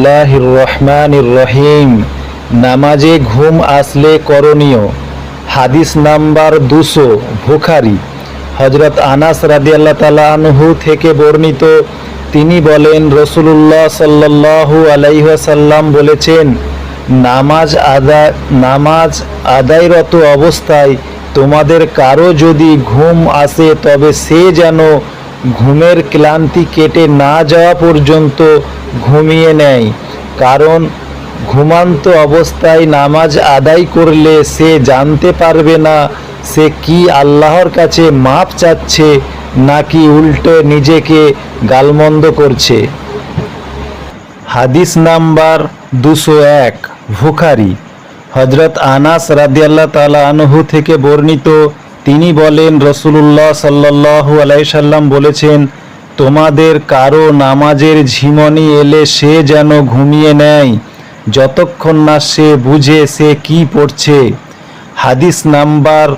বিসমিল্লাহির রহমানির রহিম। নামাজে ঘুম আসলে করণীয়। হাদিস নাম্বার 200, বুখারী। হযরত আনাস রাদিয়াল্লাহু তাআলা আনহু থেকে বর্ণিত, তিনি বলেন, রাসূলুল্লাহ সাল্লাল্লাহু আলাইহি ওয়াসাল্লাম বলেছেন, নামাজ আদায়রত অবস্থায় তোমাদের কারো যদি ঘুম আসে তবে সে যেন ঘুমের ক্লান্তি কেটে না যাওয়া পর্যন্ত ঘুমিয়ে নেয়, কারণ ঘুমান্ত অবস্থায় নামাজ আদায় করলে সে জানতে পারবে না সে কি আল্লাহর কাছে মাপ চাচ্ছে নাকি উল্টে নিজেকে গালমন্দ করছে। হাদিস নাম্বার 201, বুখারী। হযরত আনাস রাদিয়াল্লাহু তাআলা আনহু থেকে বর্ণিত, তিনি বলেন, রাসূলুল্লাহ সাল্লাল্লাহু আলাইহি সাল্লাম বলেছেন, তোমাদের কারো নামাজের ঝিমনি এলে সে যেন ঘুমিয়ে নেয় যতক্ষণ না সে বুঝে সে কি পড়ছে। হাদিস নাম্বার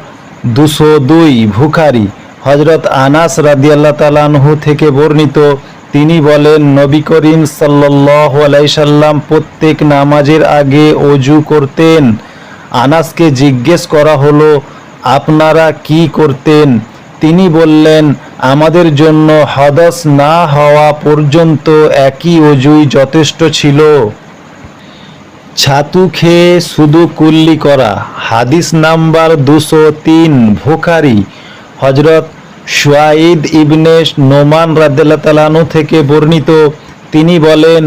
202, বুখারী। হযরত আনাস রাদিয়াল্লাহু তাআলা আনহু থেকে বর্ণিত, তিনি বলেন, নবী করিম সাল্লাল্লাহু আলাইহি সাল্লাম প্রত্যেক নামাজের আগে ওযু করতেন। আনাসকে জিজ্ঞেস করা হলো, আপনারা কি করতেন? তিনি বললেন, আমাদের জন্য হদস না হওয়া পর্যন্ত একই ওযুই যথেষ্ট ছিল। ছাতু খেয়ে শুধু কুল্লি করা। হাদিস নাম্বার 203, বুখারী। হযরত সুয়াইদ ইবনে নোমান রাদিয়াল্লাহু তাআলা আনহু থেকে বর্ণিত, তিনি বলেন,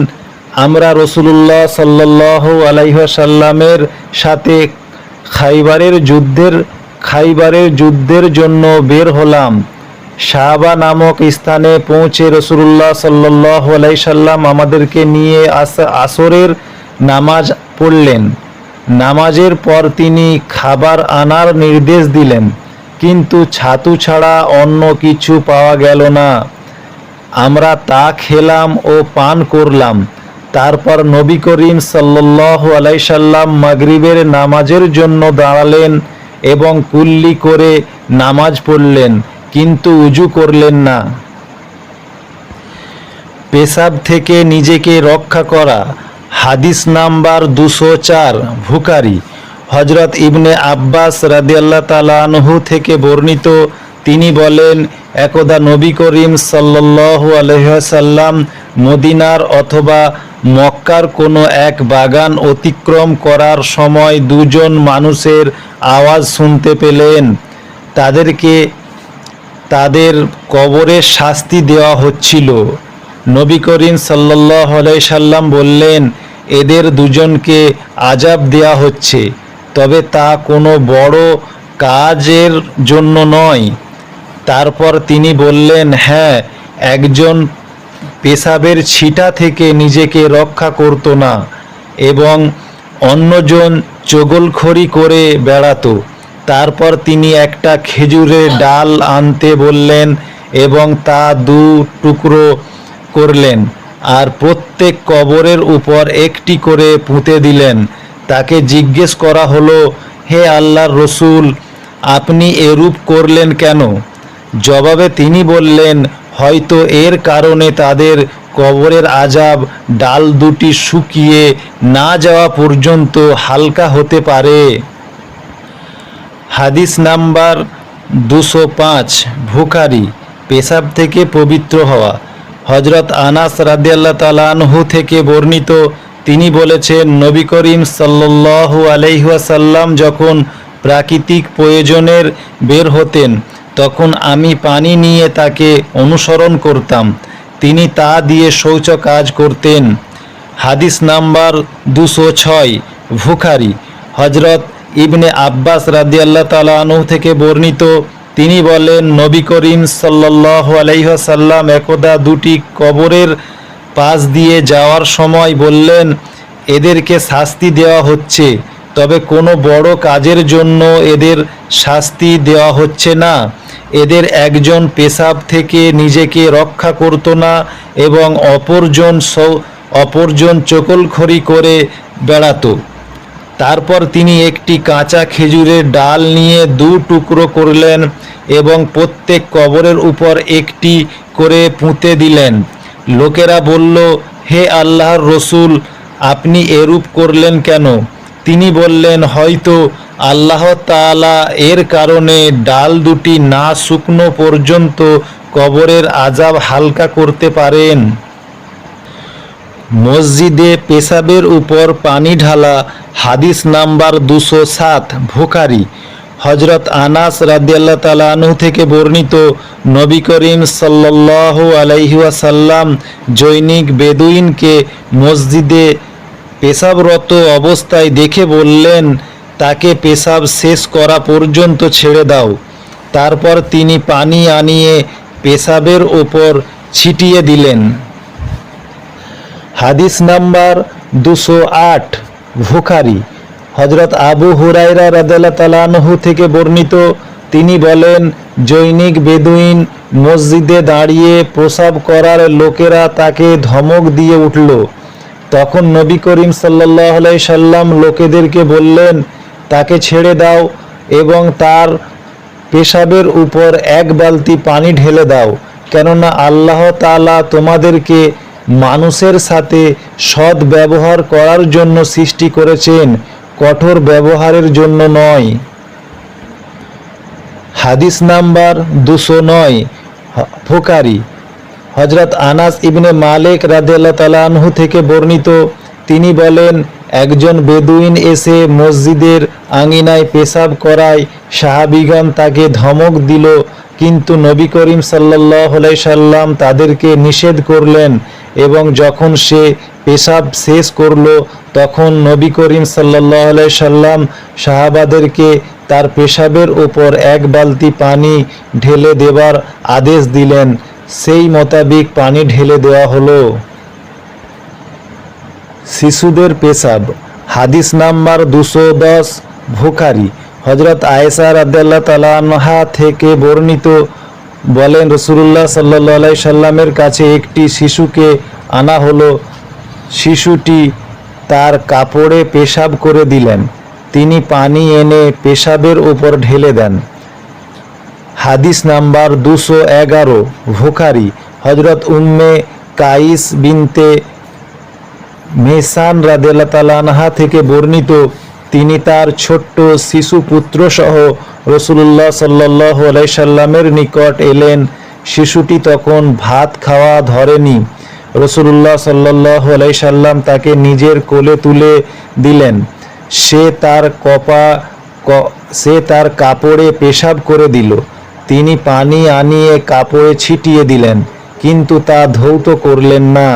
আমরা রাসূলুল্লাহ সাল্লাল্লাহু আলাইহি ওয়াসাল্লামের সাথে খাইবারের যুদ্ধের জন্য বের হলাম। সাহাবা নামক স্থানে পৌঁছে রাসূলুল্লাহ সাল্লাল্লাহু আলাইহি সাল্লাম আমাদেরকে নিয়ে আসরের নামাজ পড়লেন। নামাজের পর তিনি খাবার আনার নির্দেশ দিলেন, কিন্তু ছাতু ছাড়া অন্য কিছু পাওয়া গেল না। আমরা তা খেলাম ও পান করলাম। তারপর নবী করিম সাল্লাল্লাহু আলাইহি সাল্লাম মাগরিবের নামাজের জন্য দাঁড়ালেন এবং কুল্লি করে নামাজ পড়লেন, কিন্তু উযু করলেন না। পেশাব থেকে নিজেকে রক্ষা করা। হাদিস নাম্বার 204, বুখারী। হযরত ইবনে আব্বাস রাদিয়াল্লাহু তাআলা আনহু থেকে বর্ণিত, তিনি বলেন, একদা নবী করিম সাল্লাল্লাহু আলাইহি ওয়াসাল্লাম মদিনার অথবা মক্কার কোনো এক বাগান অতিক্রম করার সময় দুজন মানুষের আওয়াজ শুনতে পেলেন। তাদেরকে তাদের কবরে শাস্তি দেওয়া হচ্ছিল। নবী করিম সাল্লাল্লাহু আলাইহি সাল্লাম বললেন, এদের দুজনকে আযাব দেওয়া হচ্ছে, তবে তা কোনো বড় কাজের জন্য নয়। তারপর তিনি বললেন, হ্যাঁ, একজন পেশাবের ছিটা থেকে নিজেকে রক্ষা করত না এবং অন্যজন চগলখড়ি করে বেড়াতো। তারপর তিনি একটা খেজুরের ডাল আনতে বললেন এবং তা 2 টুকরো করলেন আর প্রত্যেক কবরের উপর একটি করে পুঁতে দিলেন। তাকে জিজ্ঞেস করা হলো, হে আল্লাহর রসূল, আপনি এরূপ করলেন কেন? জবাবে তিনি বললেন, হয়তো এর কারণে তাদের কবরের আযাব ডাল দুটি শুকিয়ে না যাওয়া পর্যন্ত হালকা হতে পারে। হাদিস নাম্বার 205, বুখারী। পেশাব থেকে পবিত্র হওয়া। হযরত আনাস রাদিয়াল্লাহু তাআলা আনহু থেকে বর্ণিত, তিনি বলেছেন, নবী করিম সাল্লাল্লাহু আলাইহি ওয়াসাল্লাম যখন প্রাকৃতিক প্রয়োজনের বের হতেন তখন আমি পানি নিয়ে তাকে অনুসরণ করতাম। তিনি তা দিয়ে শৌচ কাজ করতেন। হাদিস নাম্বার 206, বুখারী। হযরত ইবনে আব্বাস রাদিয়াল্লাহু তাআলা আনহু থেকে বর্ণিত, তিনি বলেন, নবী করিম সাল্লাল্লাহু আলাইহি ওয়াসাল্লাম একদা দুটি কবরের পাশ দিয়ে যাওয়ার সময় বললেন, এদেরকে শাস্তি দেওয়া হচ্ছে, তবে কোনো বড় কাজের জন্য এদের শাস্তি দেওয়া হচ্ছে না। এদের একজন পেশাব থেকে নিজেকে রক্ষা করত না এবং অপরজন চকলখড়ি করে বেড়াতো। তারপর তিনি একটি কাঁচা খেজুরের ডাল নিয়ে 2 টুকরো করলেন এবং প্রত্যেক কবরের উপর একটি করে পুঁতে দিলেন। লোকেরা বলল, হে আল্লাহর রসূল, আপনি এরূপ করলেন কেন? তিনি বললেন, হয়তো আল্লাহ তাআলা এর কারণে ডাল দুটি না শুকনো পর্যন্ত কবরের আযাব হালকা করতে পারেন। মসজিদে পেশাবের উপর পানি ঢালা, হাদিস নাম্বার 207, বুখারী। হযরত আনাস রাদিয়াল্লাহু তাআলা আনহু থেকে বর্ণিত, নবী করিম সাল্লাল্লাহু আলাইহি ওয়াসাল্লাম জৈনিক বেদুইনকে মসজিদে পেশাবরত অবস্থায় দেখে বললেন, তাকে পেশাব শেষ করা পর্যন্ত ছেড়ে দাও। তারপর তিনি পানি আনিয়ে পেশাবের ওপর ছিটিয়ে দিলেন। হাদিস নাম্বার 208, বুখারী। হযরত আবু হুরায়রা রাদিয়াল্লাহু তাআলা আনহু থেকে বর্ণিত, তিনি বলেন, জৈনিক বেদুইন মসজিদে দাঁড়িয়ে প্রসাব করার লোকেরা তাকে ধমক দিয়ে উঠল। তখন নবী করিম সাল্লাল্লাহু আলাইহি সাল্লাম লোকেদেরকে বললেন, তাকে ছেড়ে দাও এবং তার পেশাবের উপর এক বালতি পানি ঢেলে দাও, কেননা আল্লাহ তাআলা তোমাদেরকে মানুষের সাথে সৎ ব্যবহার করার জন্য সৃষ্টি করেছেন, কঠোর ব্যবহারের জন্য নয়। হাদিস নাম্বার 209, বুখারী। হযরত আনাস ইবনে মালিক রাদিয়াল্লাহু তাআলা আনহু থেকে বর্ণিত, তিনি বলেন, একজন বেদুইন এসে মসজিদের আঙিনায় পেশাব করায় সাহাবীগণ তাকে ধমক দিল, কিন্তু নবী করিম সাল্লাল্লাহু আলাইহি সাল্লাম তাদেরকে নিষেধ করলেন এবং যখন সে পেশাব শেষ করল তখন নবী করিম সাল্লাল্লাহু আলাইহি সাল্লাম সাহাবাদেরকে তার পেশাবের ওপর এক বালতি পানি ঢেলে দেবার আদেশ দিলেন। সেই মোতাবেক পানি ঢেলে দেওয়া হলো। শিশুদের পেশাব, হাদিস নাম্বার 210, বুখারী। হযরত আয়েশা রাদিয়াল্লাহু তাআলা আনহা থেকে বর্ণিত, বলেন, রাসূলুল্লাহ সাল্লাল্লাহু আলাইহি সাল্লামের কাছে একটি শিশুকে আনা হলো। শিশুটি তার কাপড়ে পেশাব করে দিলেন। তিনি পানি এনে পেশাবের উপর ঢেলে দেন। হাদিস নাম্বার 211, বুখারী। হযরত উম্মে কাইস বিনতে মেহসান রাদিয়াল্লাহু তাআলা আনহা থেকে বর্ণিত, তিনি তার ছোট্ট শিশু পুত্র সহ রাসূলুল্লাহ সাল্লাল্লাহু আলাইহি সাল্লামের নিকট এলেন। শিশুটি তখন ভাত খাওয়া ধরেনি। রাসূলুল্লাহ সাল্লাল্লাহু আলাইহি সাল্লাম তাকে নিজের কোলে তুলে দিলেন। সে তার কাপড়ে পেশাব করে দিল। তিনি পানি আনিয়ে কাপড়ে ছিটিয়ে দিলেন, কিন্তু তা ধৌত করলেন না।